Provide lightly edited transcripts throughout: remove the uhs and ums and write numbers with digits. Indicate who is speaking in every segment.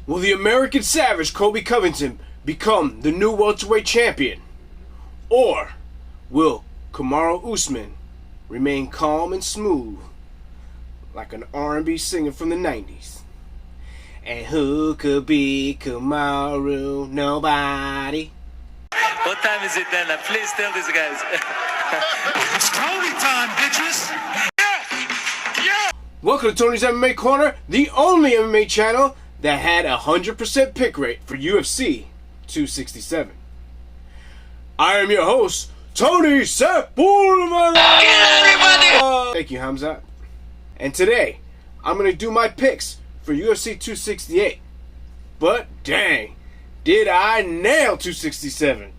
Speaker 1: Will the American Savage Colby Covington become the new welterweight champion? Or will Kamara Usman remain calm and smooth like an R&B singer from the 90s? And who could be Kamara? Nobody.
Speaker 2: What time is it then? Please tell these guys.
Speaker 3: It's Colby time, bitches! Yeah!
Speaker 1: Welcome to Tony's MMA Corner, the only MMA channel that had a 100% pick rate for UFC 267. I am your host, Tony Sepulveda. Thank you, Hamza. And today, I'm going to do my picks for UFC 268. But dang, did I nail 267?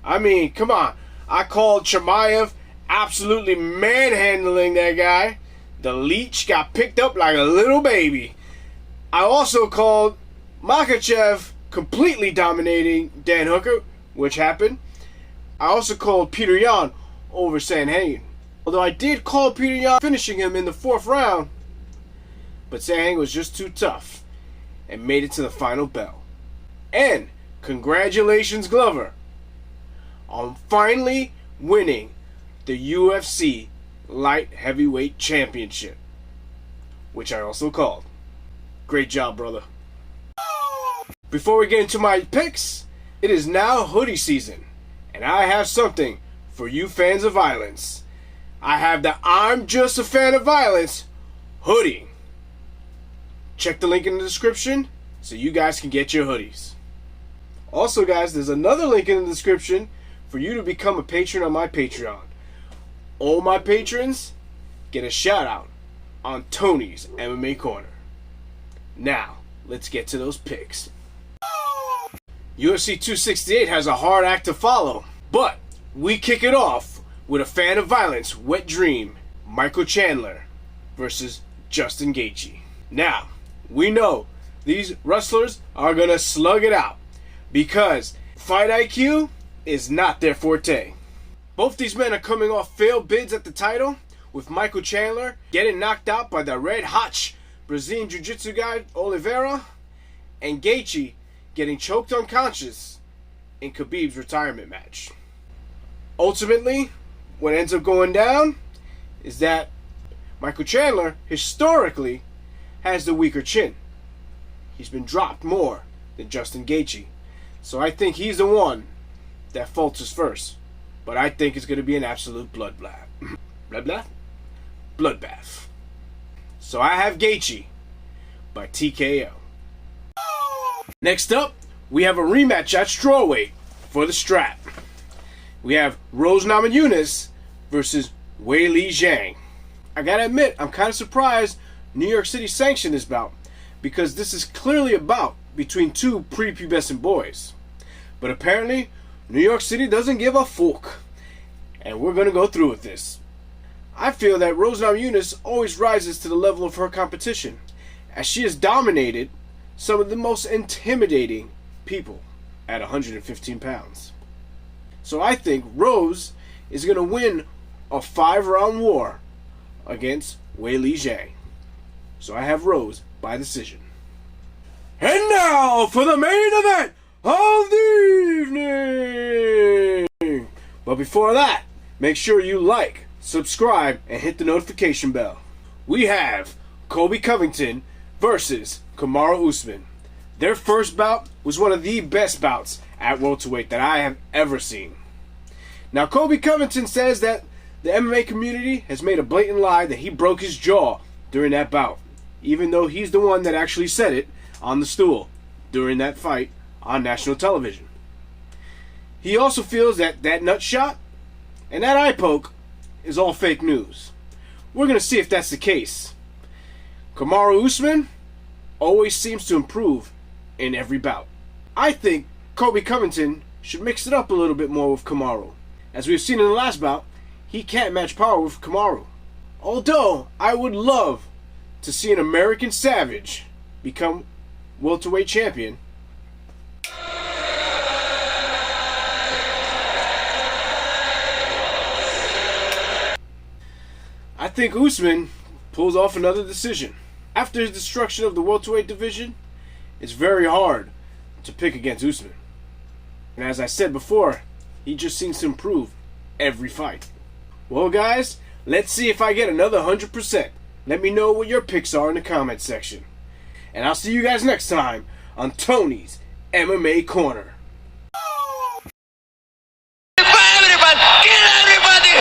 Speaker 1: I mean, come on. I called Chimaev absolutely manhandling that guy. The leech got picked up like a little baby. I also called Makhachev completely dominating Dan Hooker, which happened. I also called Peter Yan over Sandhagen. Although I did call Peter Yan finishing him in the 4th round, but Zhang was just too tough and made it to the final bell. And congratulations, Glover, on finally winning the UFC Light Heavyweight Championship, which I also called. Great job, brother. Before we get into my picks, it is now hoodie season, and I have something for you fans of violence. I have the I'm Just a Fan of Violence hoodie. Check the link in the description so you guys can get your hoodies. Also, guys, there's another link in the description for you to become a patron on my Patreon. All my patrons get a shout out on Tony's MMA Corner. Now, let's get to those picks. UFC 268 has a hard act to follow, but we kick it off with a fan of violence wet dream, Michael Chandler versus Justin Gaiji. Now, we know these wrestlers are gonna slug it out because fight IQ is not their forte. Both these men are coming off failed bids at the title, with Michael Chandler getting knocked out by the red-hot Brazilian Jiu-Jitsu guy Oliveira, and Gaiji getting choked unconscious in Khabib's retirement match. Ultimately, what ends up going down is that Michael Chandler, historically, has the weaker chin. He's been dropped more than Justin Gaiji. So I think he's the one that falters first. But I think it's going to be an absolute bloodbath. Bloodbath. So I have Gaiji by TKO. Next up, we have a rematch at strawweight for the strap. We have Rose Namajunas versus Waylee Zhang. I gotta admit, I'm kind of surprised New York City sanctioned this bout, because this is clearly a bout between two prepubescent boys. But apparently, New York City doesn't give a fuck, and we're gonna go through with this. I feel that Rose Namajunas always rises to the level of her competition, as she has dominated some of the most intimidating people at 115 pounds. So I think Rose is going to win a 5-round war against Waylee Zhang. So I have Rose by decision. And now for the main event of the evening! But before that, make sure you like, subscribe, and hit the notification bell. We have Colby Covington versus Kamara Usman. Their first bout was one of the best bouts at welterweight that I have ever seen. Now, Colby Covington says that the MMA community has made a blatant lie that he broke his jaw during that bout, even though he's the one that actually said it on the stool during that fight on national television. He also feels that that nut shot and that eye poke is all fake news. We're going to see if that's the case. Kamara Usman always seems to improve in every bout. I think Colby Covington should mix it up a little bit more with Kamara. As we've seen in the last bout, he can't match power with Kamara. Although, I would love to see an American Savage become welterweight champion. I think Usman pulls off another decision. After his destruction of the welterweight division it's very hard to pick against Usman. And as I said before, he just seems to improve every fight. Well, guys, let's see if I get another 100%. Let me know what your picks are in the comment section. And I'll see you guys next time on Tony's MMA Corner.